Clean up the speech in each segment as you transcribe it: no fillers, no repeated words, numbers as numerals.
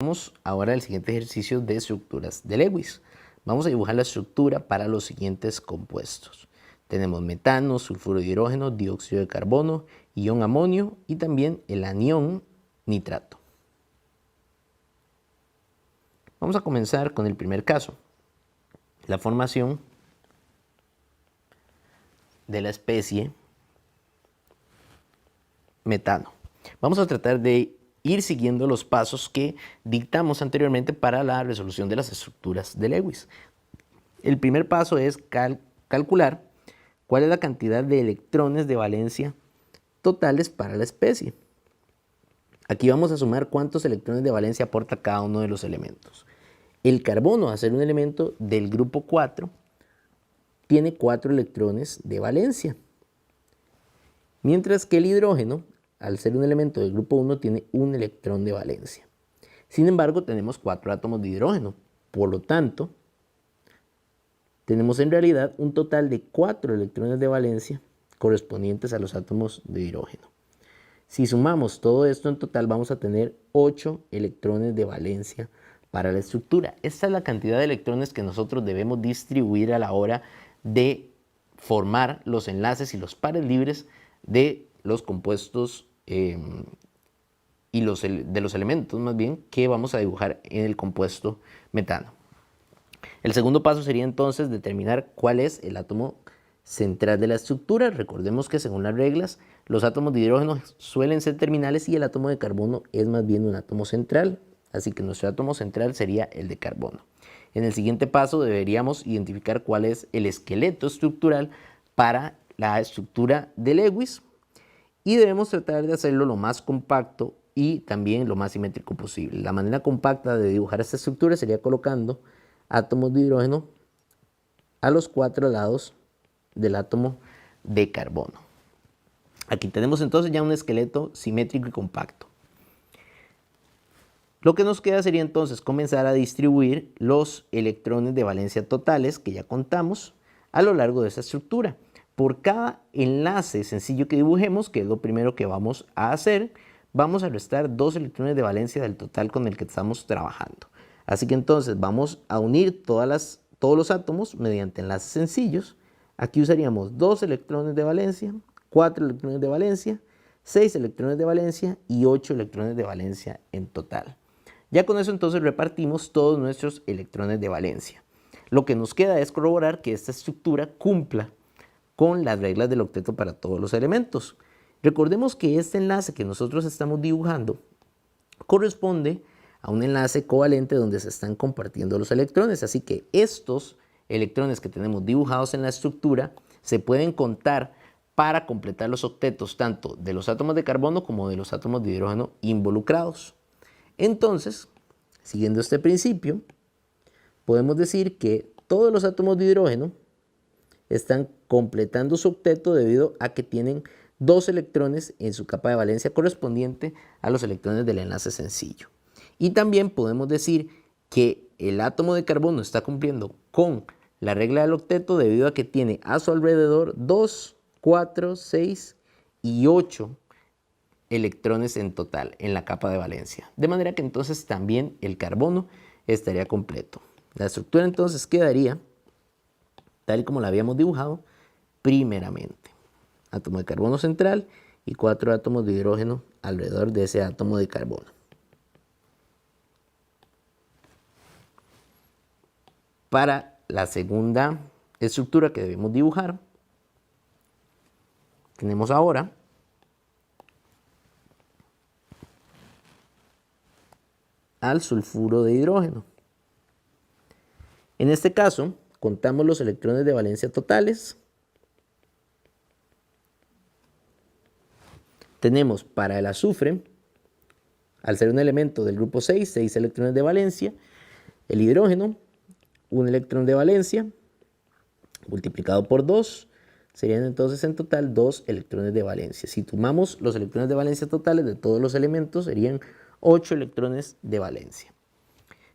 Vamos ahora al siguiente ejercicio de estructuras de Lewis. Vamos a dibujar la estructura para los siguientes compuestos. Tenemos metano, sulfuro de hidrógeno, dióxido de carbono, ion amonio y también el anión nitrato. Vamos a comenzar con el primer caso, la formación de la especie metano. Vamos a tratar de ir siguiendo los pasos que dictamos anteriormente para la resolución de las estructuras de Lewis. El primer paso es calcular cuál es la cantidad de electrones de valencia totales para la especie. Aquí vamos a sumar cuántos electrones de valencia aporta cada uno de los elementos. El carbono, al ser un elemento del grupo 4, tiene 4 electrones de valencia. Mientras que el hidrógeno, al ser un elemento del grupo 1, tiene un electrón de valencia. Sin embargo, tenemos 4 átomos de hidrógeno. Por lo tanto, tenemos en realidad un total de 4 electrones de valencia correspondientes a los átomos de hidrógeno. Si sumamos todo esto en total, vamos a tener 8 electrones de valencia para la estructura. Esta es la cantidad de electrones que nosotros debemos distribuir a la hora de formar los enlaces y los pares libres de los compuestos y de los elementos más bien que vamos a dibujar en el compuesto metano. El segundo paso sería entonces determinar cuál es el átomo central de la estructura. Recordemos que según las reglas, los átomos de hidrógeno suelen ser terminales y el átomo de carbono es más bien un átomo central. Así que nuestro átomo central sería el de carbono. En el siguiente paso deberíamos identificar cuál es el esqueleto estructural para la estructura de Lewis y debemos tratar de hacerlo lo más compacto y también lo más simétrico posible. La manera compacta de dibujar esta estructura sería colocando átomos de hidrógeno a los 4 lados del átomo de carbono. Aquí tenemos entonces ya un esqueleto simétrico y compacto. Lo que nos queda sería entonces comenzar a distribuir los electrones de valencia totales que ya contamos a lo largo de esta estructura. Por cada enlace sencillo que dibujemos, que es lo primero que vamos a hacer, vamos a restar 2 electrones de valencia del total con el que estamos trabajando. Así que entonces vamos a unir todos los átomos mediante enlaces sencillos. Aquí usaríamos 2 electrones de valencia, 4 electrones de valencia, 6 electrones de valencia y 8 electrones de valencia en total. Ya con eso entonces repartimos todos nuestros electrones de valencia. Lo que nos queda es corroborar que esta estructura cumpla con las reglas del octeto para todos los elementos. Recordemos que este enlace que nosotros estamos dibujando corresponde a un enlace covalente donde se están compartiendo los electrones. Así que estos electrones que tenemos dibujados en la estructura se pueden contar para completar los octetos tanto de los átomos de carbono como de los átomos de hidrógeno involucrados. Entonces, siguiendo este principio, podemos decir que todos los átomos de hidrógeno están completando su octeto debido a que tienen 2 electrones en su capa de valencia correspondiente a los electrones del enlace sencillo. Y también podemos decir que el átomo de carbono está cumpliendo con la regla del octeto debido a que tiene a su alrededor 2, 4, 6 y 8 electrones en total en la capa de valencia. De manera que entonces también el carbono estaría completo. La estructura entonces quedaría tal como la habíamos dibujado primeramente. Átomo de carbono central y 4 átomos de hidrógeno alrededor de ese átomo de carbono. Para la segunda estructura que debemos dibujar, tenemos ahora al sulfuro de hidrógeno. En este caso, contamos los electrones de valencia totales. Tenemos para el azufre, al ser un elemento del grupo 6, 6 electrones de valencia. El hidrógeno, 1 electrón de valencia, multiplicado por 2, serían entonces en total 2 electrones de valencia. Si tomamos los electrones de valencia totales de todos los elementos, serían 8 electrones de valencia.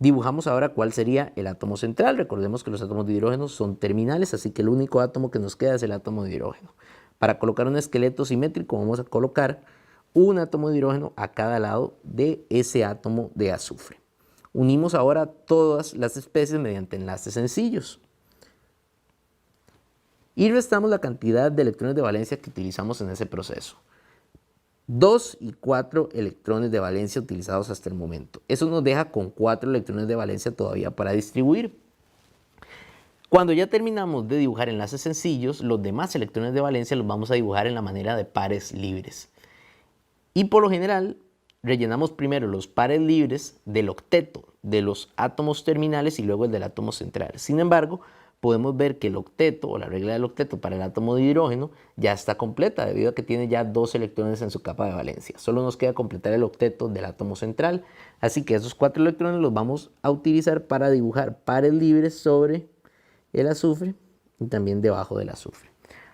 Dibujamos ahora cuál sería el átomo central. Recordemos que los átomos de hidrógeno son terminales, así que el único átomo que nos queda es el átomo de hidrógeno. Para colocar un esqueleto simétrico vamos a colocar un átomo de hidrógeno a cada lado de ese átomo de azufre. Unimos ahora todas las especies mediante enlaces sencillos. Y restamos la cantidad de electrones de valencia que utilizamos en ese proceso. 2 y 4 electrones de valencia utilizados hasta el momento. Eso nos deja con 4 electrones de valencia todavía para distribuir. Cuando ya terminamos de dibujar enlaces sencillos, los demás electrones de valencia los vamos a dibujar en la manera de pares libres. Y por lo general, rellenamos primero los pares libres del octeto de los átomos terminales y luego el del átomo central. Sin embargo, podemos ver que el octeto o la regla del octeto para el átomo de hidrógeno ya está completa debido a que tiene ya 2 electrones en su capa de valencia. Solo nos queda completar el octeto del átomo central. Así que esos 4 electrones los vamos a utilizar para dibujar pares libres sobre el azufre y también debajo del azufre.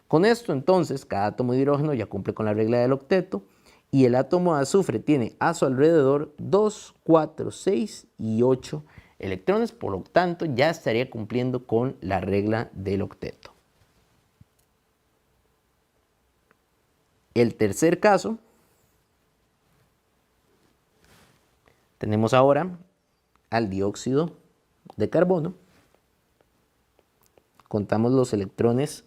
Con esto entonces cada átomo de hidrógeno ya cumple con la regla del octeto y el átomo de azufre tiene a su alrededor 2, 4, 6 y 8 electrones, por lo tanto ya estaría cumpliendo con la regla del octeto. El tercer caso, tenemos ahora al dióxido de carbono. Contamos los electrones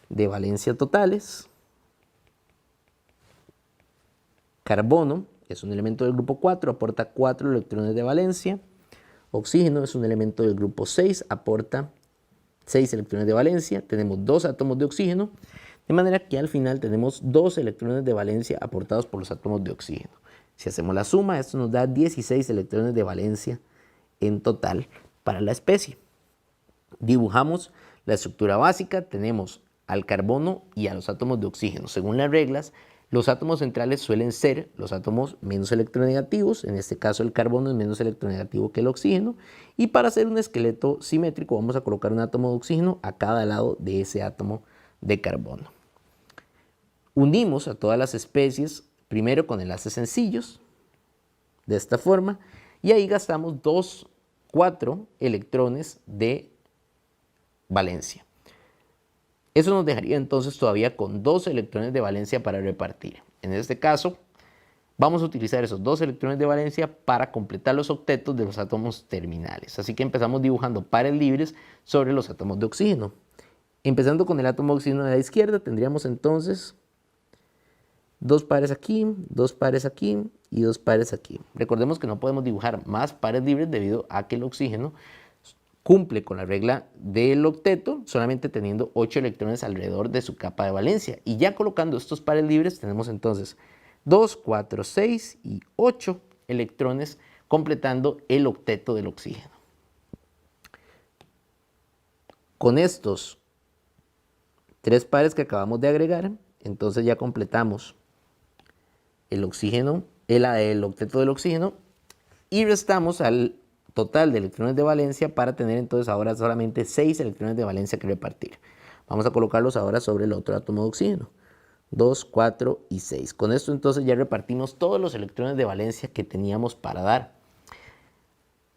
de valencia totales. Carbono es un elemento del grupo 4, aporta 4 electrones de valencia. Oxígeno es un elemento del grupo 6, aporta 6 electrones de valencia. Tenemos 2 átomos de oxígeno, de manera que al final tenemos 2 electrones de valencia aportados por los átomos de oxígeno. Si hacemos la suma, esto nos da 16 electrones de valencia en total para la especie. Dibujamos la estructura básica, tenemos al carbono y a los átomos de oxígeno. Según las reglas, los átomos centrales suelen ser los átomos menos electronegativos, en este caso el carbono es menos electronegativo que el oxígeno, y para hacer un esqueleto simétrico vamos a colocar un átomo de oxígeno a cada lado de ese átomo de carbono. Unimos a todas las especies primero con enlaces sencillos, de esta forma, y ahí gastamos 4 electrones de valencia. Eso nos dejaría entonces todavía con 2 electrones de valencia para repartir. En este caso, vamos a utilizar esos 2 electrones de valencia para completar los octetos de los átomos terminales. Así que empezamos dibujando pares libres sobre los átomos de oxígeno. Empezando con el átomo de oxígeno de la izquierda, tendríamos entonces 2 pares aquí, 2 pares aquí y 2 pares aquí. Recordemos que no podemos dibujar más pares libres debido a que el oxígeno cumple con la regla del octeto, solamente teniendo 8 electrones alrededor de su capa de valencia. Y ya colocando estos pares libres tenemos entonces 2, 4, 6 y 8 electrones completando el octeto del oxígeno. Con estos 3 pares que acabamos de agregar, entonces ya completamos el oxígeno, el octeto del oxígeno y restamos al total de electrones de valencia para tener entonces ahora solamente 6 electrones de valencia que repartir. Vamos a colocarlos ahora sobre el otro átomo de oxígeno. 2, 4 y 6. Con esto entonces ya repartimos todos los electrones de valencia que teníamos para dar.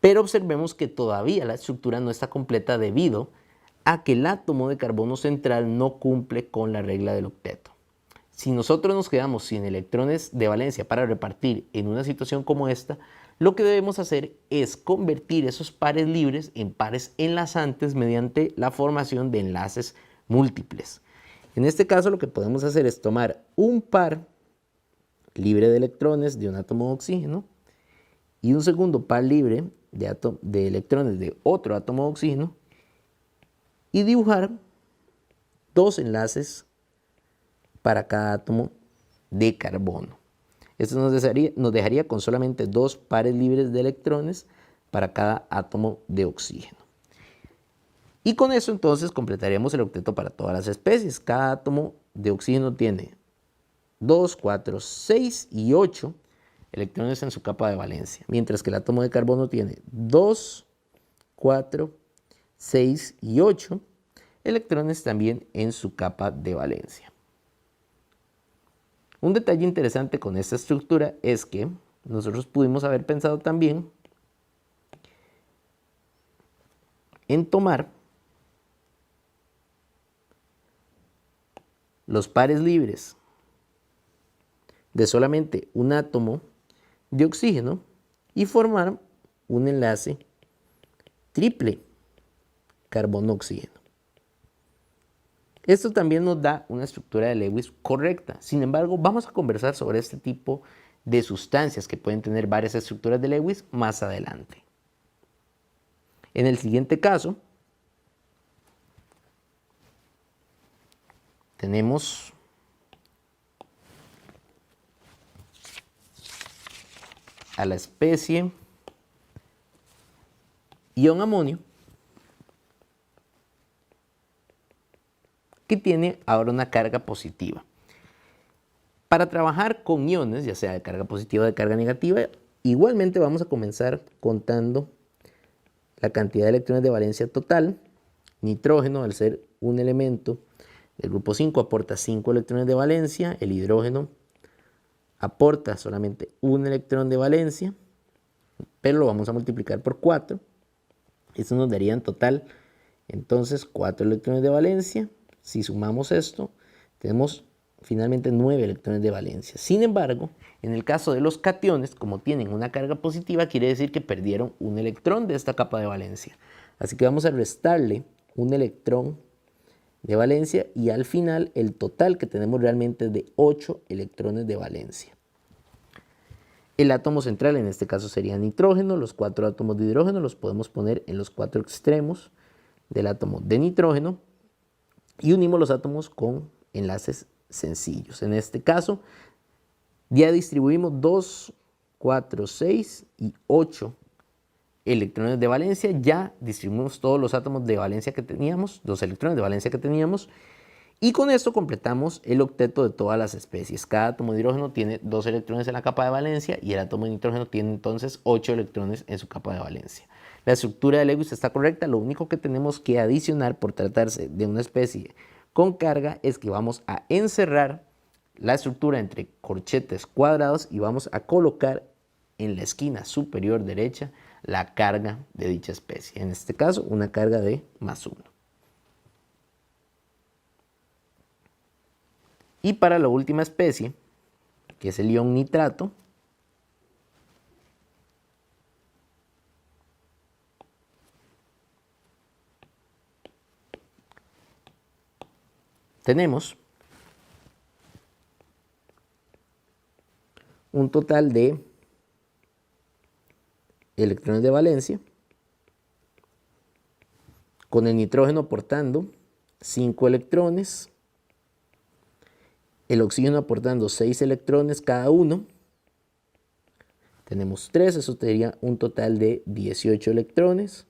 Pero observemos que todavía la estructura no está completa debido a que el átomo de carbono central no cumple con la regla del octeto. Si nosotros nos quedamos sin electrones de valencia para repartir en una situación como esta, lo que debemos hacer es convertir esos pares libres en pares enlazantes mediante la formación de enlaces múltiples. En este caso lo que podemos hacer es tomar un par libre de electrones de un átomo de oxígeno y un segundo par libre de electrones de otro átomo de oxígeno y dibujar 2 enlaces para cada átomo de carbono. Esto nos dejaría con solamente 2 pares libres de electrones para cada átomo de oxígeno. Y con eso entonces completaríamos el octeto para todas las especies. Cada átomo de oxígeno tiene 2, 4, 6 y 8 electrones en su capa de valencia, mientras que el átomo de carbono tiene 2, 4, 6 y 8 electrones también en su capa de valencia. Un detalle interesante con esta estructura es que nosotros pudimos haber pensado también en tomar los pares libres de solamente un átomo de oxígeno y formar un enlace triple carbono-oxígeno. Esto también nos da una estructura de Lewis correcta. Sin embargo, vamos a conversar sobre este tipo de sustancias que pueden tener varias estructuras de Lewis más adelante. En el siguiente caso, tenemos a la especie ion amonio, que tiene ahora una carga positiva. Para trabajar con iones, ya sea de carga positiva o de carga negativa, igualmente vamos a comenzar contando la cantidad de electrones de valencia total. Nitrógeno, al ser un elemento del grupo 5, aporta 5 electrones de valencia. El hidrógeno aporta solamente un electrón de valencia, pero lo vamos a multiplicar por 4. Esto nos daría en total entonces 4 electrones de valencia. Si sumamos esto, tenemos finalmente 9 electrones de valencia. Sin embargo, en el caso de los cationes, como tienen una carga positiva, quiere decir que perdieron un electrón de esta capa de valencia. Así que vamos a restarle un electrón de valencia y al final el total que tenemos realmente es de 8 electrones de valencia. El átomo central en este caso sería nitrógeno. Los 4 átomos de hidrógeno los podemos poner en los 4 extremos del átomo de nitrógeno y unimos los átomos con enlaces sencillos. En este caso ya distribuimos 2, 4, 6 y 8 electrones de valencia. Ya distribuimos todos los átomos de valencia que teníamos, los electrones de valencia que teníamos, y con esto completamos el octeto de todas las especies. Cada átomo de hidrógeno tiene 2 electrones en la capa de valencia y el átomo de nitrógeno tiene entonces 8 electrones en su capa de valencia. La estructura de Lewis está correcta. Lo único que tenemos que adicionar por tratarse de una especie con carga es que vamos a encerrar la estructura entre corchetes cuadrados y vamos a colocar en la esquina superior derecha la carga de dicha especie. En este caso, una carga de +1. Y para la última especie, que es el ion nitrato, tenemos un total de electrones de valencia, con el nitrógeno aportando 5 electrones, el oxígeno aportando 6 electrones cada uno. Tenemos 3, eso sería un total de 18 electrones.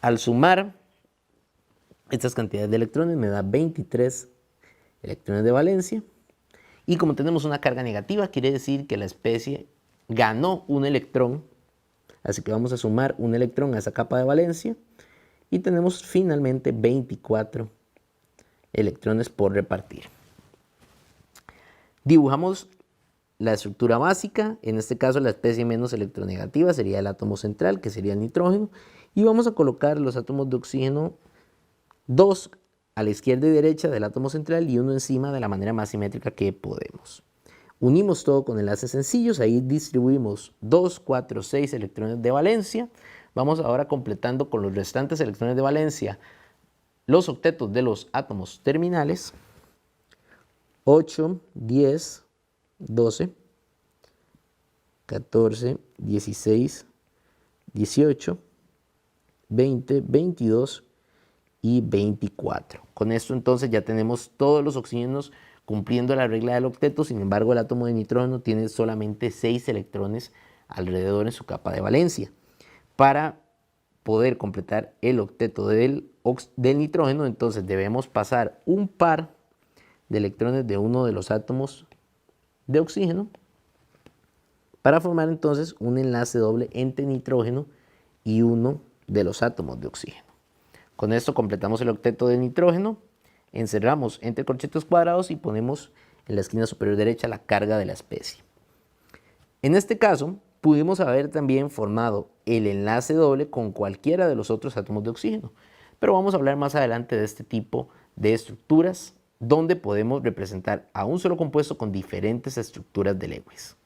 Al sumar estas cantidades de electrones me da 23 electrones de valencia. Y como tenemos una carga negativa, quiere decir que la especie ganó un electrón. Así que vamos a sumar un electrón a esa capa de valencia. Y tenemos finalmente 24 electrones por repartir. Dibujamos la estructura básica. En este caso la especie menos electronegativa sería el átomo central, que sería el nitrógeno. Y vamos a colocar los átomos de oxígeno, 2 a la izquierda y derecha del átomo central y uno encima de la manera más simétrica que podemos. Unimos todo con enlaces sencillos, ahí distribuimos 2, 4, 6 electrones de valencia. Vamos ahora completando con los restantes electrones de valencia los octetos de los átomos terminales. 8, 10, 12, 14, 16, 18, 20, 22 y 24. Con esto entonces ya tenemos todos los oxígenos cumpliendo la regla del octeto. Sin embargo, el átomo de nitrógeno tiene solamente 6 electrones alrededor en su capa de valencia. Para poder completar el octeto del nitrógeno, entonces debemos pasar un par de electrones de uno de los átomos de oxígeno para formar entonces un enlace doble entre nitrógeno y uno de los átomos de oxígeno. Con esto completamos el octeto de nitrógeno, encerramos entre corchetes cuadrados y ponemos en la esquina superior derecha la carga de la especie. En este caso, pudimos haber también formado el enlace doble con cualquiera de los otros átomos de oxígeno, pero vamos a hablar más adelante de este tipo de estructuras donde podemos representar a un solo compuesto con diferentes estructuras de Lewis.